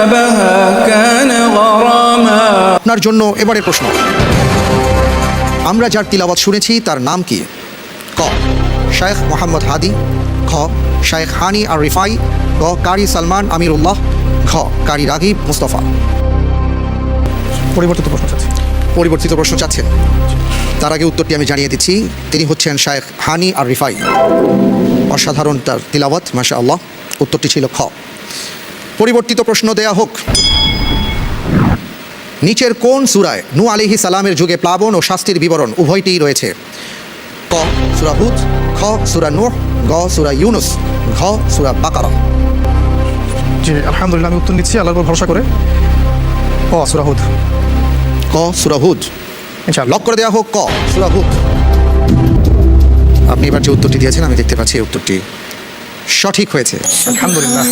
حسابها كان غراما আপনার জন্য এবারে প্রশ্ন, আমরা যার তিলাওয়াত শুনেছি তার নাম কি? ক শায়েখ মোহাম্মদ হাদি, খ শায়েখ হানি আর রিফাই, গ কারি সালমান আমিরুল্লাহ, ঘ কারি রাগিব মুস্তফা। পরিবর্তিত প্রশ্ন চাচ্ছি। পরিবর্তিত প্রশ্ন চাচ্ছেন? তার আগে উত্তরটি আমি জানিয়ে দিচ্ছি, তিনি হচ্ছেন শায়েখ হানি আর রিফাই। অসাধারণ তার তিলাওয়াত, মাশাআল্লাহ। উত্তরটি ছিল খ। পরিবর্তিত প্রশ্ন দেয়া হোক, নিচের কোন সূরায় নূহ আলাইহিস সালামের যুগে প্লাবন ও শাস্তির বিবরণ উভয়টিই রয়েছে? ক সূরা হুদ, খ সূরা নূহ, গ সূরা ইউনুস, ঘ সূরা বাকারা। জি আলহামদুলিল্লাহ, আমি উত্তর নিচ্ছি আল্লাহর উপর ভরসা করে। ক সূরা হুদ। ক সূরা হুদ। ইনশাআল্লাহ। লক করে দেওয়া হোক ক সূরা হুদ। আপনি এবার যে উত্তরটি দিয়েছেন আমি দেখতে পাচ্ছি এই উত্তরটি সঠিক হয়েছে। আলহামদুলিল্লাহ।